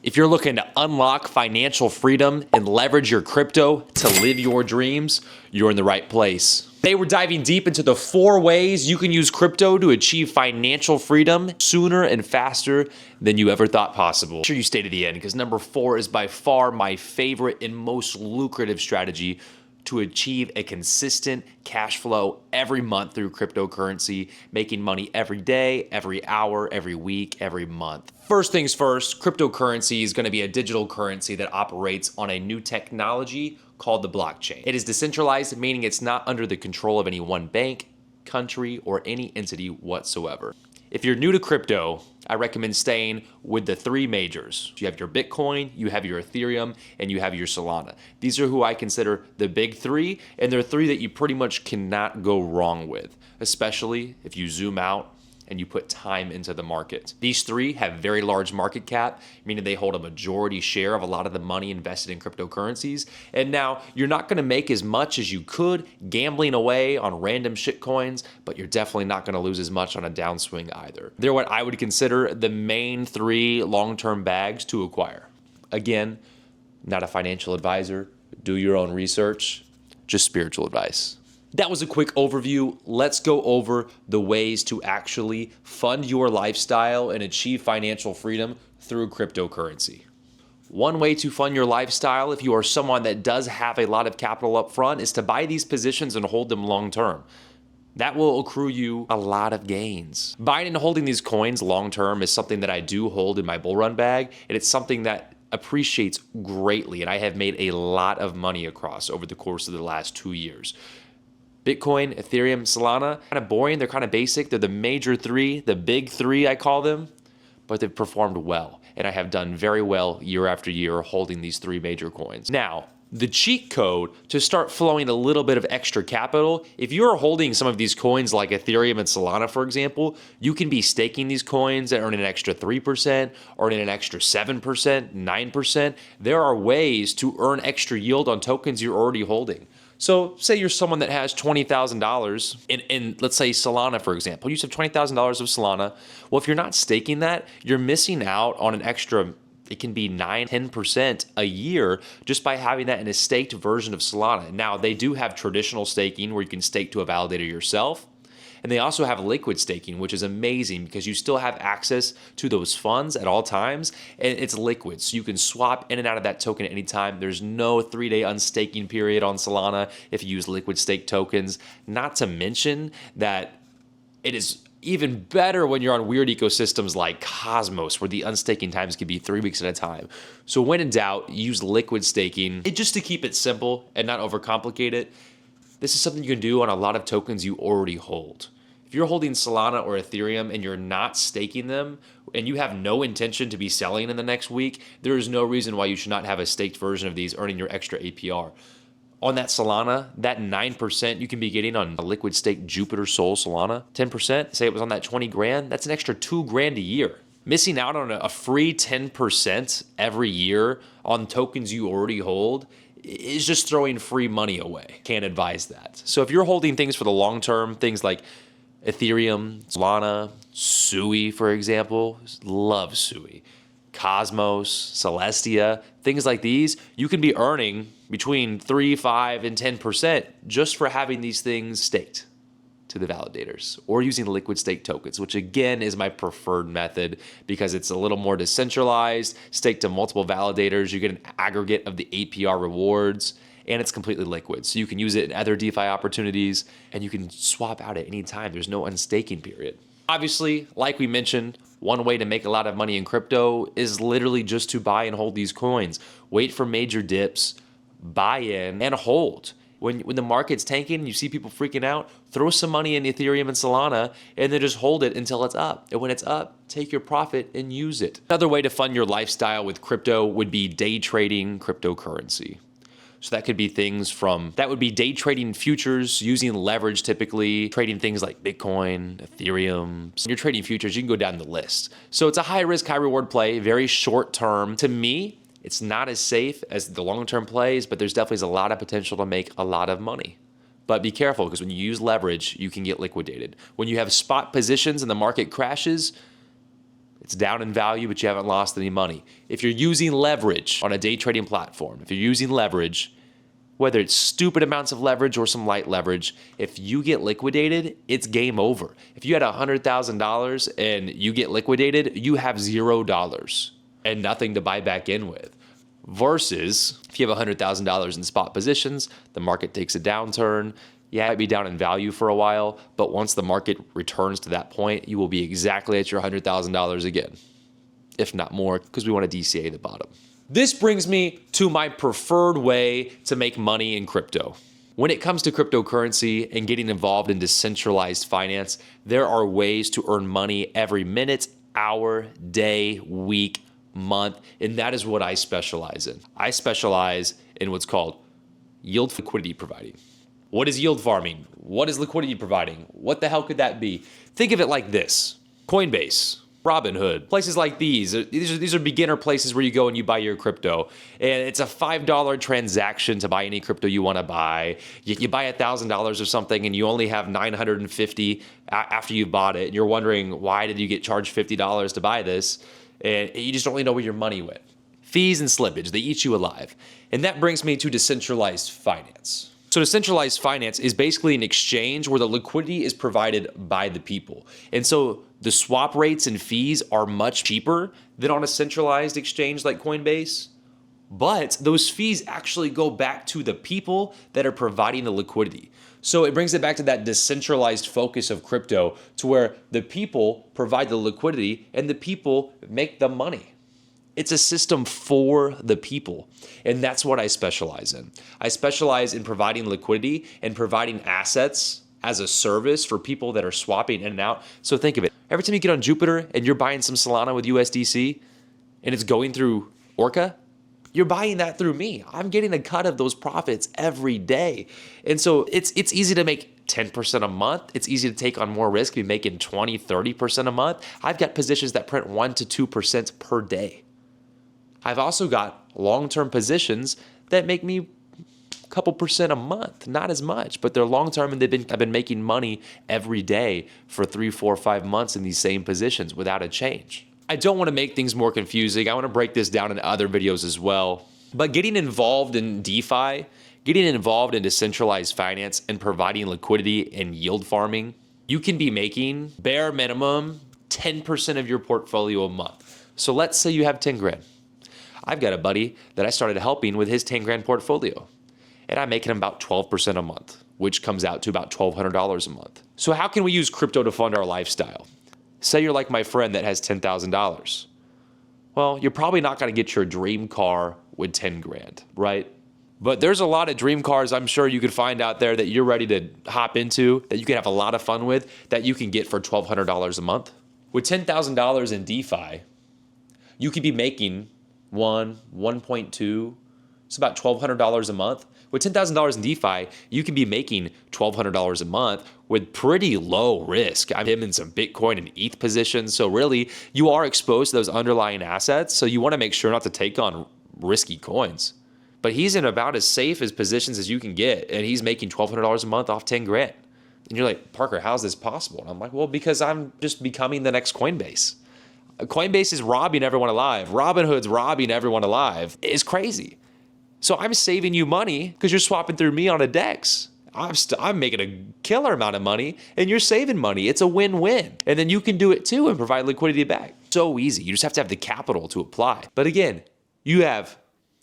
If you're looking to unlock financial freedom and leverage your crypto to live your dreams, you're in the right place. Today we're diving deep into the 4 ways you can use crypto to achieve financial freedom sooner and faster than you ever thought possible. Make sure you stay to the end because number 4 is by far my favorite and most lucrative strategy to achieve a consistent cash flow every month through cryptocurrency, making money every day, every hour, every week, every month. First things first, cryptocurrency is going to be a digital currency that operates on a new technology called the blockchain. It is decentralized, meaning it's not under the control of any one bank, country, or any entity whatsoever. If you're new to crypto, I recommend staying with the 3 majors. You have your Bitcoin, you have your Ethereum, and you have your Solana. These are who I consider the big 3, and they're 3 that you pretty much cannot go wrong with, especially if you zoom out and you put time into the market. These 3 have very large market cap, meaning they hold a majority share of a lot of the money invested in cryptocurrencies. And now you're not gonna make as much as you could gambling away on random shit coins, but you're definitely not gonna lose as much on a downswing either. They're what I would consider the main 3 long-term bags to acquire. Again, not a financial advisor, do your own research, just spiritual advice. That was a quick overview. Let's go over the ways to actually fund your lifestyle and achieve financial freedom through cryptocurrency. One way to fund your lifestyle, if you are someone that does have a lot of capital up front, is to buy these positions and hold them long term. That will accrue you a lot of gains. Buying and holding these coins long term is something that I do hold in my bull run bag, and it's something that appreciates greatly, and I have made a lot of money across over the course of the last 2 years. Bitcoin, Ethereum, Solana, kind of boring, they're kind of basic. They're the major 3, the big 3 I call them, but they've performed well. And I have done very well year after year holding these 3 major coins. Now, the cheat code to start flowing a little bit of extra capital, if you're holding some of these coins like Ethereum and Solana, for example, you can be staking these coins and earning an extra 3%, earning an extra 7%, 9%. There are ways to earn extra yield on tokens you're already holding. So say you're someone that has $20,000 in, let's say, Solana, for example. You just have $20,000 of Solana. Well, if you're not staking that, you're missing out on an extra, it can be 9, 10% a year just by having that in a staked version of Solana. Now, they do have traditional staking where you can stake to a validator yourself. And they also have liquid staking, which is amazing because you still have access to those funds at all times, and it's liquid. So you can swap in and out of that token at any time. There's no 3-day unstaking period on Solana if you use liquid stake tokens. Not to mention that it is even better when you're on weird ecosystems like Cosmos, where the unstaking times can be 3 weeks at a time. So when in doubt, use liquid staking. Just to keep it simple and not overcomplicate it, this is something you can do on a lot of tokens you already hold. If you're holding Solana or Ethereum and you're not staking them and you have no intention to be selling in the next week, there is no reason why you should not have a staked version of these earning your extra APR. On that Solana, that 9% you can be getting on a liquid stake Jupiter Sol Solana, 10%, say it was on that 20 grand, that's an extra 2 grand a year. Missing out on a free 10% every year on tokens you already hold is just throwing free money away. Can't advise that. So if you're holding things for the long term, things like Ethereum, Solana, Sui, for example, love Sui, Cosmos, Celestia, things like these, you can be earning between 3, 5, and 10% just for having these things staked to the validators or using liquid stake tokens, which again is my preferred method because it's a little more decentralized, staked to multiple validators. You get an aggregate of the APR rewards and it's completely liquid. So you can use it in other DeFi opportunities and you can swap out at any time. There's no unstaking period. Obviously, like we mentioned, one way to make a lot of money in crypto is literally just to buy and hold these coins. Wait for major dips, buy in and hold. When the market's tanking and you see people freaking out, throw some money in Ethereum and Solana and then just hold it until it's up. And when it's up, take your profit and use it. Another way to fund your lifestyle with crypto would be day trading cryptocurrency. So that could be things from, that would be day trading futures, using leverage typically, trading things like Bitcoin, Ethereum. So you're trading futures, you can go down the list. So it's a high risk, high reward play, very short term. To me, it's not as safe as the long-term plays, but there's definitely a lot of potential to make a lot of money. But be careful because when you use leverage, you can get liquidated. When you have spot positions and the market crashes, It's down in value, but you haven't lost any money. If you're using leverage on a day trading platform, if you're using leverage, whether it's stupid amounts of leverage or some light leverage, if you get liquidated, it's game over. If you had $100,000 and you get liquidated, you have $0 and nothing to buy back in with. Versus if you have $100,000 in spot positions, the market takes a downturn. Yeah, it might be down in value for a while, but once the market returns to that point, you will be exactly at your $100,000 again, if not more, because we want to DCA the bottom. This brings me to my preferred way to make money in crypto. When it comes to cryptocurrency and getting involved in decentralized finance, there are ways to earn money every minute, hour, day, week, month, and that is what I specialize in. I specialize in what's called yield liquidity providing. What is yield farming? What is liquidity providing? What the hell could that be? Think of it like this: Coinbase, Robinhood, places like these. These are beginner places where you go and you buy your crypto. And it's a $5 transaction to buy any crypto you want to buy. You buy $1,000 or something and you only have $950 after you bought it. And you're wondering, why did you get charged $50 to buy this? And you just don't really know where your money went. Fees and slippage, they eat you alive. And that brings me to decentralized finance. So decentralized finance is basically an exchange where the liquidity is provided by the people. And so the swap rates and fees are much cheaper than on a centralized exchange like Coinbase. But those fees actually go back to the people that are providing the liquidity. So it brings it back to that decentralized focus of crypto, to where the people provide the liquidity and the people make the money. It's a system for the people. And that's what I specialize in. I specialize in providing liquidity and providing assets as a service for people that are swapping in and out. So think of it. Every time you get on Jupiter and you're buying some Solana with USDC and it's going through Orca, you're buying that through me. I'm getting a cut of those profits every day. And so it's easy to make 10% a month. It's easy to take on more risk, be making 20, 30% a month. I've got positions that print 1 to 2% per day. I've also got long-term positions that make me a couple percent a month, not as much, but they're long-term and I've been making money every day for 3, 4, 5 months in these same positions without a change. I don't want to make things more confusing. I want to break this down in other videos as well. But getting involved in DeFi, getting involved in decentralized finance and providing liquidity and yield farming, you can be making bare minimum 10% of your portfolio a month. So let's say you have 10 grand. I've got a buddy that I started helping with his 10 grand portfolio, and I'm making him about 12% a month, which comes out to about $1,200 a month. So how can we use crypto to fund our lifestyle? Say you're like my friend that has $10,000. Well, you're probably not going to get your dream car with 10 grand, right? But there's a lot of dream cars I'm sure you could find out there that you're ready to hop into, that you can have a lot of fun with, that you can get for $1,200 a month. With $10,000 in DeFi, you could be making 1.2, it's about $1,200 a month. With $10,000 in DeFi, you can be making $1,200 a month with pretty low risk. I'm in some Bitcoin and ETH positions. So really, you are exposed to those underlying assets. So you want to make sure not to take on risky coins. But he's in about as safe as positions as you can get. And he's making $1,200 a month off 10 grand. And you're like, Parker, how's this possible? And I'm like, well, because I'm just becoming the next Coinbase. Coinbase is robbing everyone alive. Robinhood's robbing everyone alive. It's crazy. So I'm saving you money because you're swapping through me on a DEX. I'm making a killer amount of money and you're saving money. It's a win-win. And then you can do it too and provide liquidity back. So easy. You just have to have the capital to apply. But again, you have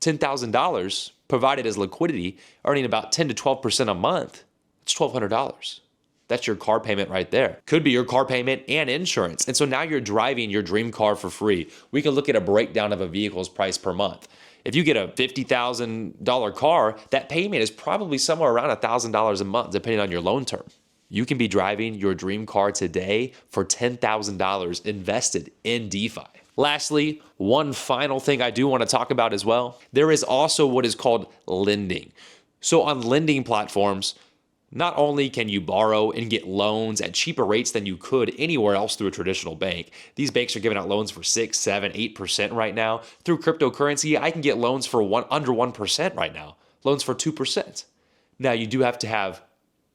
$10,000 provided as liquidity, earning about 10 to 12% a month. It's $1,200. That's your car payment right there. Could be your car payment and insurance. And so now you're driving your dream car for free. We can look at a breakdown of a vehicle's price per month. If you get a $50,000 car, that payment is probably somewhere around $1,000 a month, depending on your loan term. You can be driving your dream car today for $10,000 invested in DeFi. Lastly, one final thing I do want to talk about as well. There is also what is called lending. So on lending platforms, not only can you borrow and get loans at cheaper rates than you could anywhere else through a traditional bank. These banks are giving out loans for 6, 7, 8% right now. Through cryptocurrency, I can get loans for under 1% right now. Loans for 2%. Now, you do have to have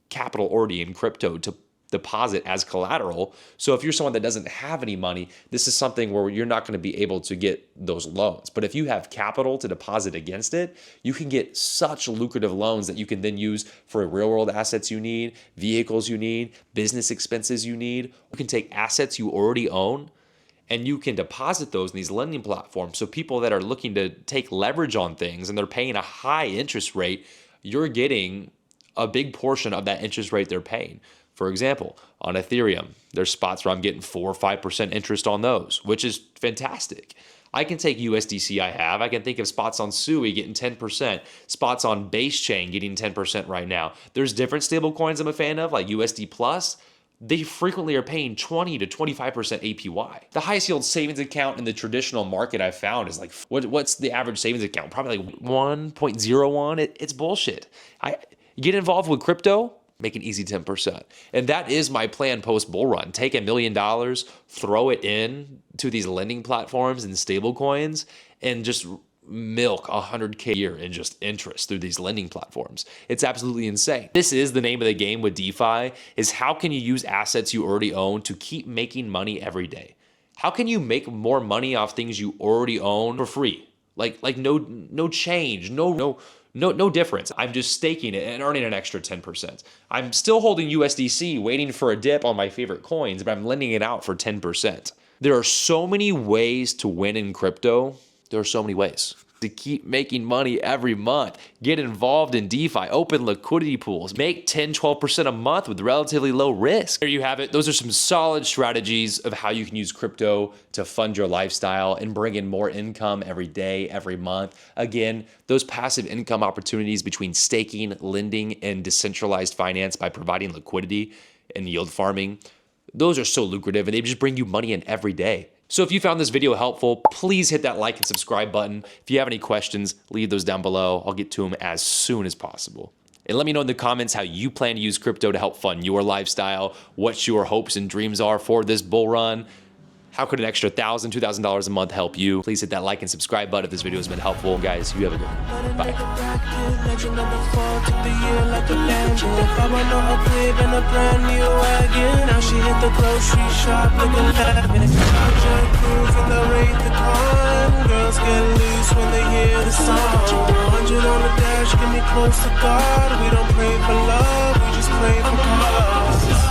capital already in crypto to deposit as collateral. So if you're someone that doesn't have any money, this is something where you're not going to be able to get those loans. But if you have capital to deposit against it, you can get such lucrative loans that you can then use for real world assets you need, vehicles you need, business expenses you need. You can take assets you already own and you can deposit those in these lending platforms. So people that are looking to take leverage on things and they're paying a high interest rate, you're getting a big portion of that interest rate they're paying. For example, on Ethereum, there's spots where I'm getting 4 or 5% interest on those, which is fantastic. I can take USDC I have. I can think of spots on Sui getting 10%, spots on Base Chain getting 10% right now. There's different stable coins I'm a fan of, like USD Plus. They frequently are paying 20 to 25% APY. The highest yield savings account in the traditional market I've found is like, what's the average savings account? Probably like 1.01. It's bullshit. Get involved with crypto, make an easy 10%. And that is my plan post bull run. Take $1 million, throw it in to these lending platforms and stable coins, and just milk 100K a year in just interest through these lending platforms. It's absolutely insane. This is the name of the game with DeFi, is how can you use assets you already own to keep making money every day? How can you make more money off things you already own for free? Like no change, no difference. I'm just staking it and earning an extra 10%. I'm still holding USDC, waiting for a dip on my favorite coins, but I'm lending it out for 10%. There are so many ways to win in crypto. There are so many ways to keep making money every month. Get involved in DeFi, open liquidity pools, make 10, 12% a month with relatively low risk. There you have it. Those are some solid strategies of how you can use crypto to fund your lifestyle and bring in more income every day, every month. Again, those passive income opportunities between staking, lending, and decentralized finance by providing liquidity and yield farming, those are so lucrative and they just bring you money in every day. So if you found this video helpful, please hit that like and subscribe button. If you have any questions, leave those down below. I'll get to them as soon as possible. And let me know in the comments how you plan to use crypto to help fund your lifestyle, what your hopes and dreams are for this bull run. How could an extra $1,000, $2,000 a month help you? Please hit that like and subscribe button if this video has been helpful. Guys, you have a good one. Bye. Girls get loose when they hear the song. 100 on the dash, get me close to God. We don't pray for love, we just pray for cause.